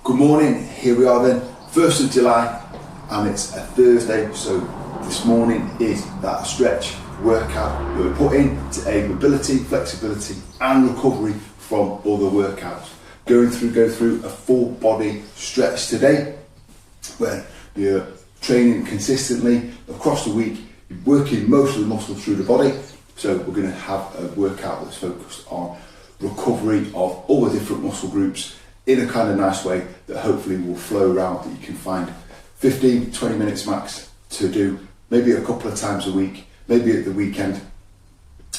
Good morning, here we are then, 1st of July, and it's a Thursday, so this morning is that stretch workout we're put in to aid mobility, flexibility and recovery from other workouts. Go through a full body stretch today, where you're training consistently across the week, you're working most of the muscles through the body, so we're going to have a workout that's focused on recovery of all the different muscle groups in a kind of nice way that hopefully will flow around, that you can find 15-20 minutes max to do, maybe a couple of times a week, maybe at the weekend,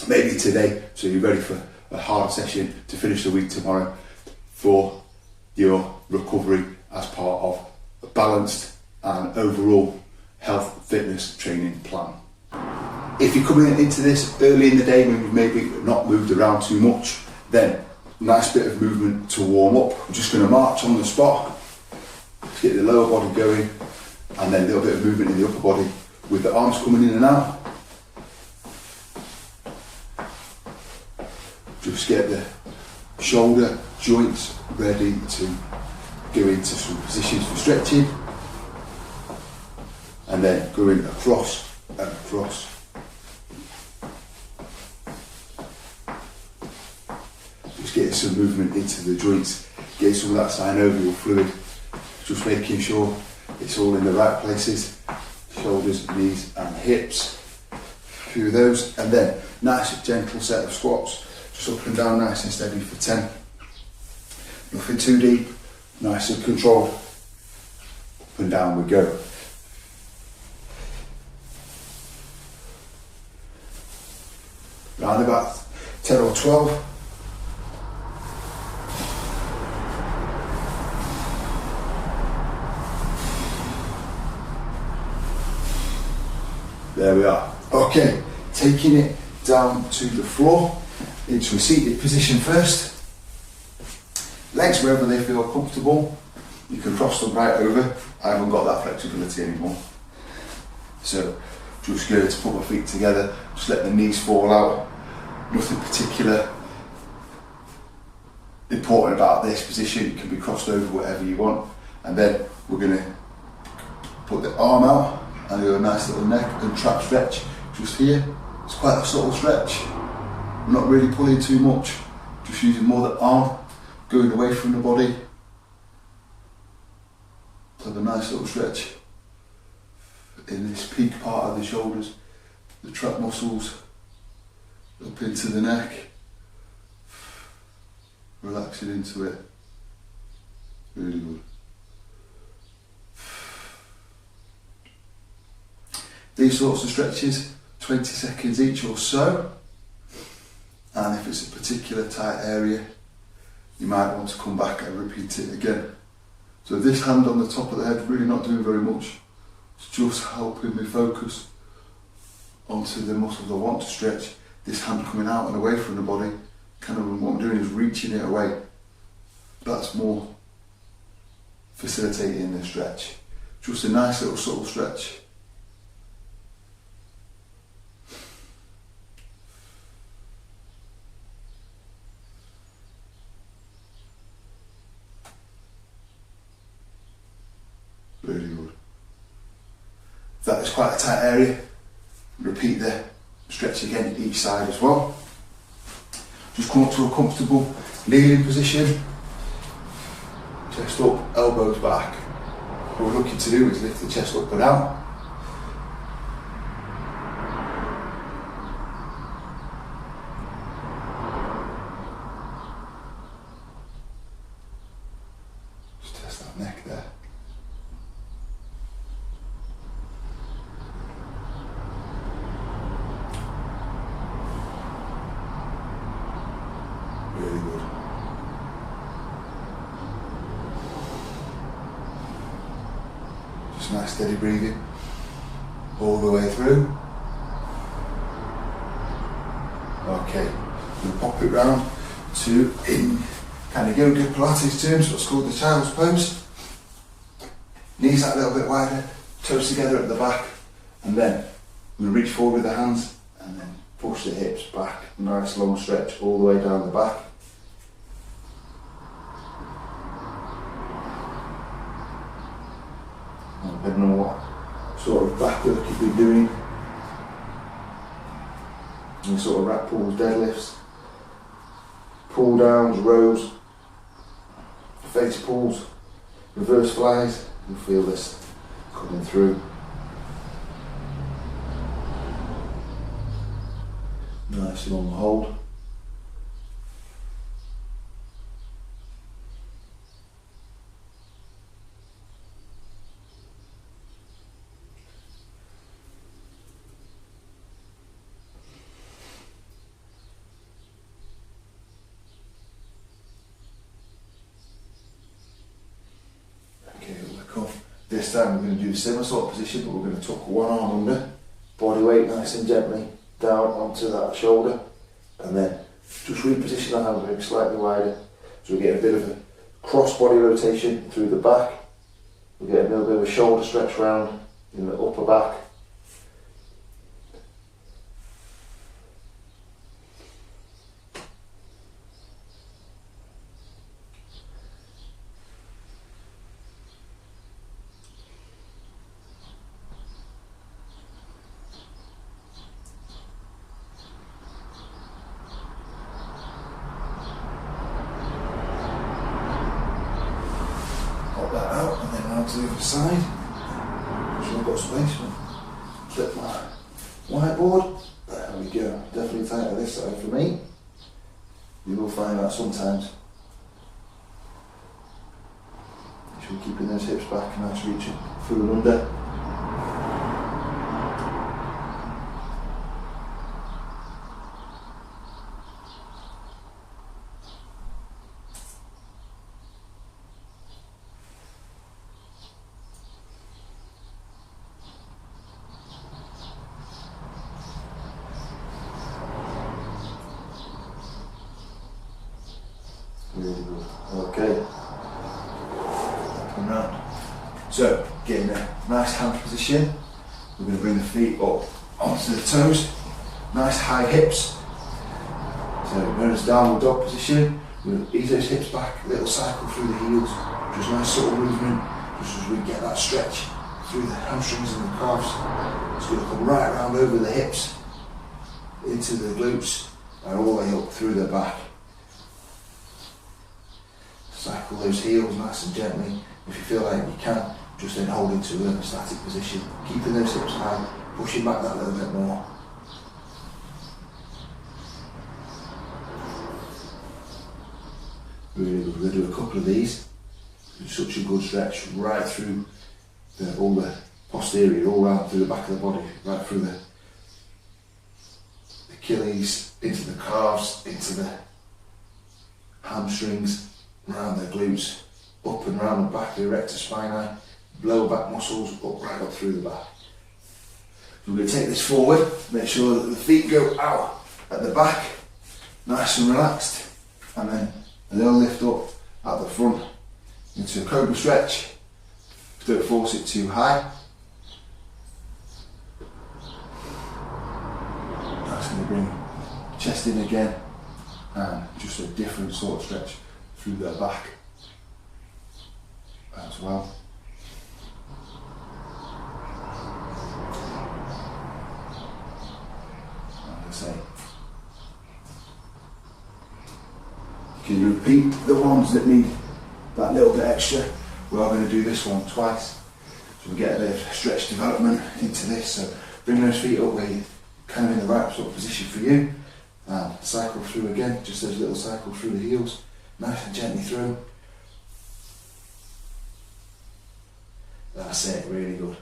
maybe today, so you're ready for a hard session to finish the week tomorrow for your recovery as part of a balanced and overall health fitness training plan. If you're coming into this early in the day when you've maybe not moved around too much, then nice bit of movement to warm up. I'm just going to march on the spot, just get the lower body going, and then a little bit of movement in the upper body with the arms coming in and out. Just get the shoulder joints ready to go into some positions for stretching, and then going across and across. Just getting some movement into the joints, getting some of that synovial fluid, just making sure it's all in the right places, shoulders, knees and hips, a few of those, and then nice gentle set of squats, just up and down nice and steady for 10, nothing too deep, nice and controlled, up and down we go. Round about 10 or 12. There we are. Okay, taking it down to the floor, into a seated position first. Legs wherever they feel comfortable. You can cross them right over. I haven't got that flexibility anymore. So, just going to put my feet together, just let the knees fall out. Nothing particular important about this position. It can be crossed over whatever you want. And then we're going to put the arm out and do a nice little neck and trap stretch just here. It's quite a subtle stretch. I'm not really pulling too much, just using more the arm, going away from the body. Have a nice little stretch in this peak part of the shoulders, the trap muscles, up into the neck, relaxing into it, really good. These sorts of stretches, 20 seconds each or so, and if it's a particular tight area, you might want to come back and repeat it again. So this hand on the top of the head, really not doing very much, it's just helping me focus onto the muscles I want to stretch. This hand coming out and away from the body, kind of what I'm doing is reaching it away. That's more facilitating the stretch. Just a nice little subtle stretch. Really good. If that is quite a tight area, repeat the stretch again each side as well. Just come up to a comfortable kneeling position. Chest up, elbows back. What we're looking to do is lift the chest up and out. Just test that neck there. Really good. Just nice steady breathing all the way through. Okay, we'll pop it round to in kind of yoga Pilates terms, what's called the child's pose. Knees out a little bit wider, toes together at the back, and then we'll reach forward with the hands and then push the hips back. Nice long stretch all the way down the back. depending on what sort of back work you've been doing. Any sort of rack pulls, deadlifts, pull downs, rows, face pulls, reverse flies, you'll feel this coming through. Nice long hold. This time we're going to do the similar sort of position, but we're going to tuck one arm under, body weight nice and gently down onto that shoulder, and then just reposition the hamstring slightly wider, so we get a bit of a cross body rotation through the back. We get a little bit of a shoulder stretch round in the upper back. To the other side, so I've got space. Flip my whiteboard. There we go. Definitely tighter this side for me. You will find that sometimes. Make sure you're keeping those hips back and nice reaching through and under. Really good. Okay. Come round. So, getting a nice hand position. We're going to bring the feet up onto the toes. Nice high hips. So, known as downward dog position. We're going to ease those hips back, a little cycle through the heels. Just nice subtle movement, just as we get that stretch through the hamstrings and the calves. It's going to come right around over the hips, into the glutes, and all the way up through the back. Cycle those heels nice and gently. If you feel like you can, just then hold into a static position, keeping those hips high, pushing back that little bit more. Really good. We're going to do a couple of these. It's such a good stretch right through all the posterior, all round through the back of the body, right through the Achilles, into the calves, into the hamstrings, around the glutes, up and round the back of the erector spinae, lower back muscles, right up through the back. So we're going to take this forward, make sure that the feet go out at the back, nice and relaxed, and then a little lift up at the front into a cobra stretch. Don't force it too high. That's going to bring chest in again, and just a different sort of stretch through their back as well. Like I say, you can repeat the ones that need that little bit extra. We are going to do this one twice, so we get a bit of stretch development into this. So bring those feet up where you're kind of in the right sort of position for you, and cycle through again, just those little cycles through the heels. Nice and gently through. That's it, really good.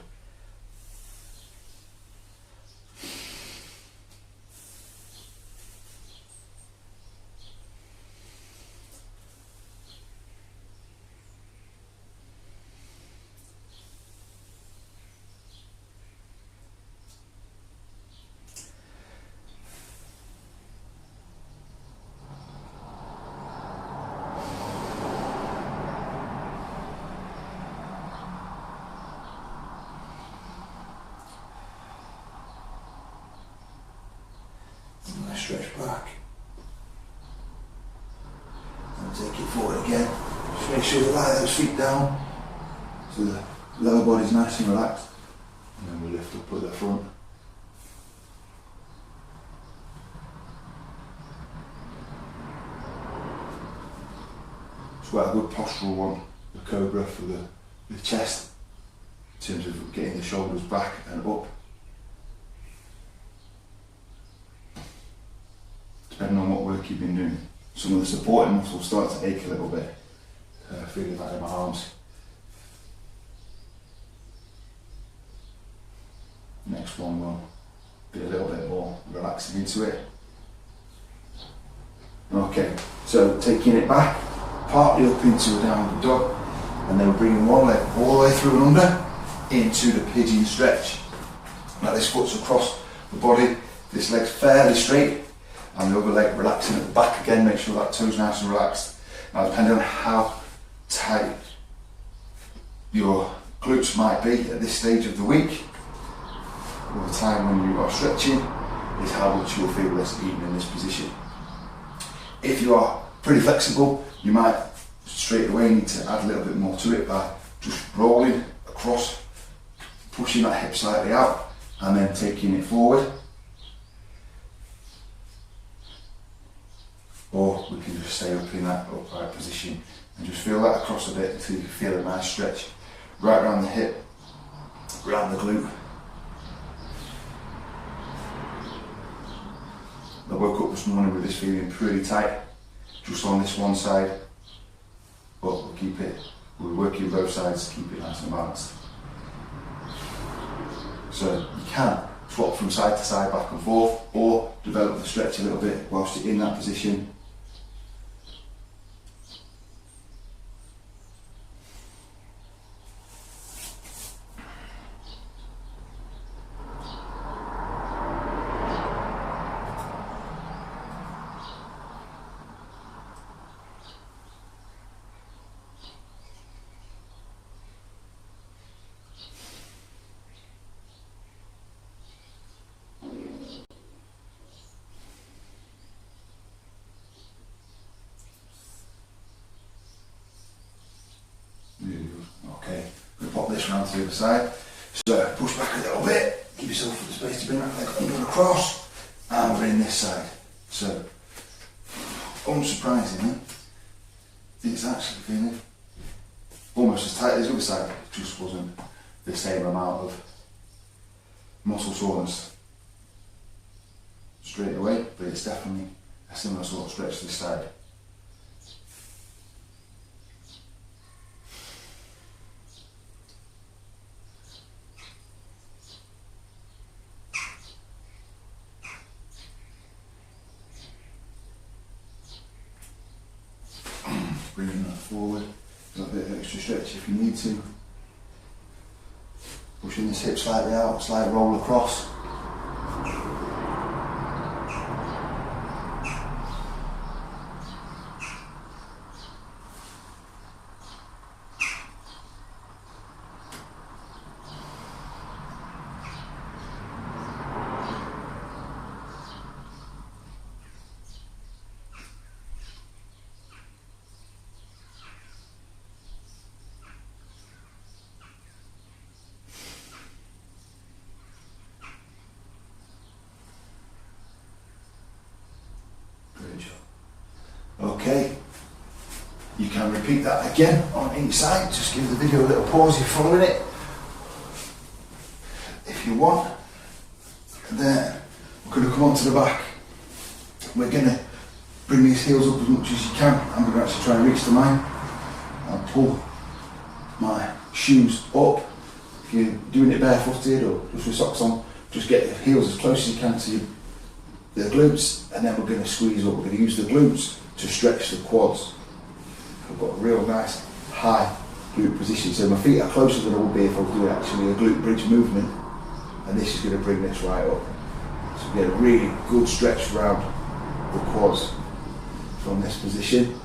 Stretch back and take it forward again. Just make sure you lie those feet down so the lower body's nice and relaxed, and then we lift up at the front. It's quite a good postural one, the Cobra, for the chest, in terms of getting the shoulders back and up. Depending on what work you've been doing, some of the supporting muscles start to ache a little bit. Feeling that in my arms. Next one will be a little bit more relaxing into it. Okay, so taking it back, partly up into a downward dog, and then we're bringing one leg all the way through and under into the pigeon stretch. Now this foot's across the body, this leg's fairly straight, and the other leg relaxing at the back again. Make sure that toe's nice and relaxed. Now depending on how tight your glutes might be at this stage of the week, or the time when you are stretching, is how much you'll feel this even in this position. If you are pretty flexible, you might straight away need to add a little bit more to it by just rolling across, pushing that hip slightly out, and then taking it forward. Or we can just stay up in that upright position and just feel that across a bit until you can feel a nice stretch right around the hip, around the glute. I woke up this morning with this feeling pretty tight, just on this one side, but we're working both sides to keep it nice and balanced. So you can swap from side to side, back and forth, or develop the stretch a little bit whilst you're in that position. Okay, we'll pop this round to the other side. So push back a little bit, give yourself the space to bring that leg under and across, and we're in this side. So, unsurprisingly, it's actually feeling almost as tight as the other side. It just wasn't the same amount of muscle soreness straight away, but it's definitely a similar sort of stretch to this side. Bringing that forward, a little bit of extra stretch if you need to. Pushing this hip slightly out, slight roll across. Okay, you can repeat that again on each side. Just give the video a little pause if you're following it, if you want. And then we're going to come onto the back. We're going to bring these heels up as much as you can. I'm going to actually try and reach to mine and pull my shoes up. If you're doing it barefooted or just with socks on, just get your heels as close as you can to the glutes, and then we're going to squeeze up. We're going to use the glutes to stretch the quads. I've got a real nice high glute position, so my feet are closer than I would be if I was doing actually a glute bridge movement, and this is going to bring this right up. So we get a really good stretch around the quads from this position.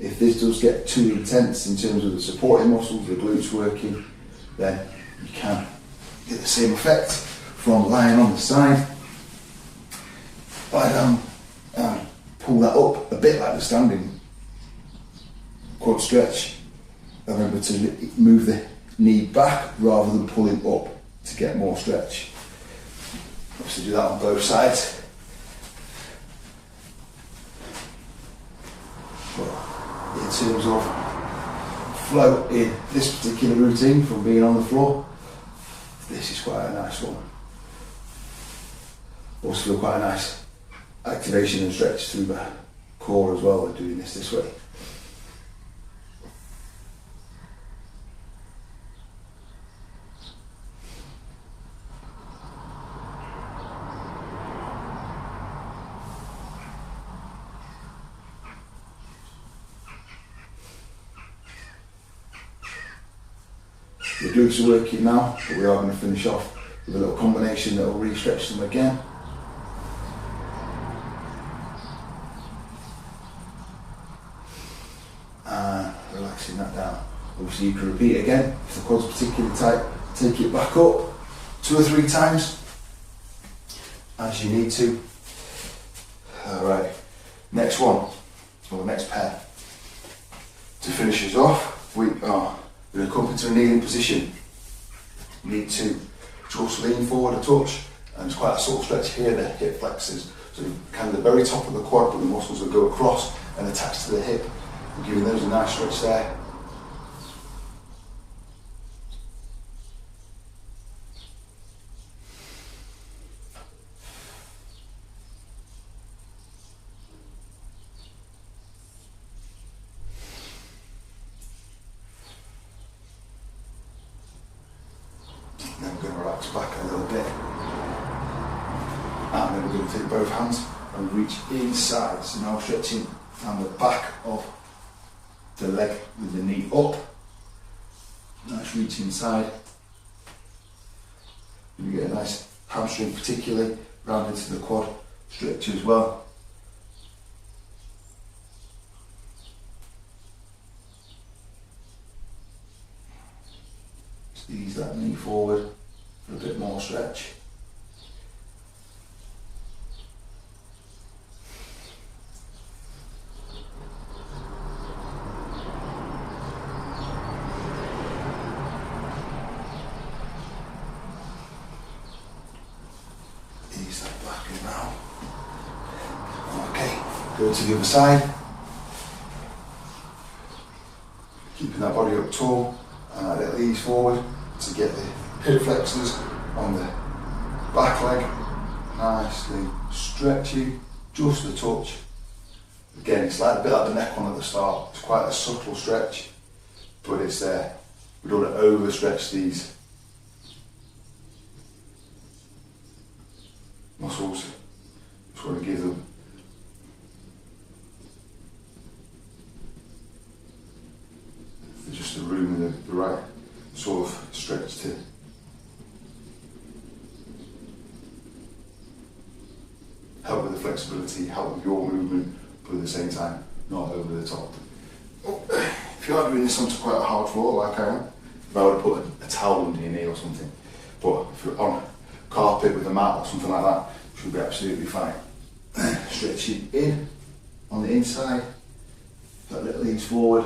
If this does get too intense in terms of the supporting muscles, the glutes working, then you can get the same effect from lying on the side. Lie down and pull that up a bit like the standing quad stretch. And remember to move the knee back rather than pulling up to get more stretch. Obviously do that on both sides. But in terms of flow in this particular routine from being on the floor, this is quite a nice one. Also feel quite a nice activation and stretch through the core as well, doing this way. The glutes are working now, but we are going to finish off with a little combination that will re-stretch them again. And relaxing that down. Obviously you can repeat again, if the quad's particularly tight, take it back up 2 or 3 times as you need to. Alright, next one, or next pair. To finish us off, we are going to come into a kneeling position. You need to just lean forward a touch, and it's quite a subtle stretch here, the hip flexors. So kind of the very top of the quad, but the muscles will go across and attach to the hip. We're giving those a nice stretch there. Then we're going to relax back a little bit. And then we're going to take both hands and reach inside. So now stretching down the back of the leg with the knee up. Nice reach inside. You get a nice hamstring, particularly round into the quad stretch as well. Just ease that knee forward for a bit more stretch. Ease that back in now. Okay, go to the other side. Keeping that body up tall and a little ease forward to get the hip flexors on the back leg nicely stretchy, just a touch. Again, it's like a bit like the neck one at the start. It's quite a subtle stretch, but it's there. We don't want to overstretch these muscles. Just want to give them just the room and the right sort of stretch to help with the flexibility, help with your movement, but at the same time not over the top. If you are doing this on quite a hard floor like I am, if I would put a towel under your knee or something, but if you're on carpet with a mat or something like that, it should be absolutely fine. Stretching in on the inside, that little ease forward.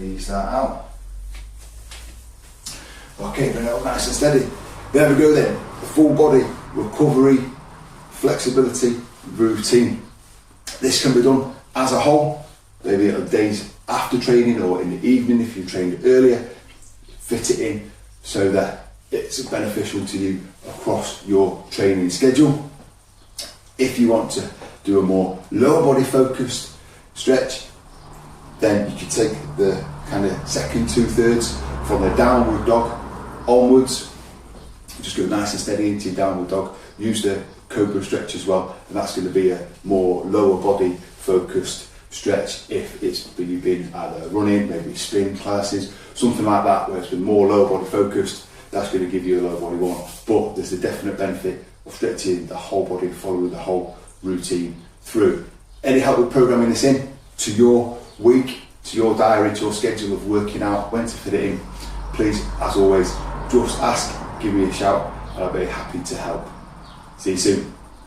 Ease that out. Okay, bring it up nice and steady. There we go then, the full body recovery, flexibility routine. This can be done as a whole, maybe on days after training or in the evening if you trained earlier. fit it in so that it's beneficial to you across your training schedule. If you want to do a more lower body focused stretch, then you can take the kind of second 2/3 from the downward dog onwards. Just go nice and steady into your downward dog. Use the Cobra stretch as well, and that's going to be a more lower body focused stretch if it's you've been either running, maybe spin classes, something like that, where it's been more lower body focused. That's going to give you a lower body one, but there's a definite benefit of stretching the whole body, following the whole routine through. Any help with programming this in to your week, to your diary, to your schedule of working out, when to fit it in, please, as always, just ask, give me a shout, and I'll be happy to help. See you soon.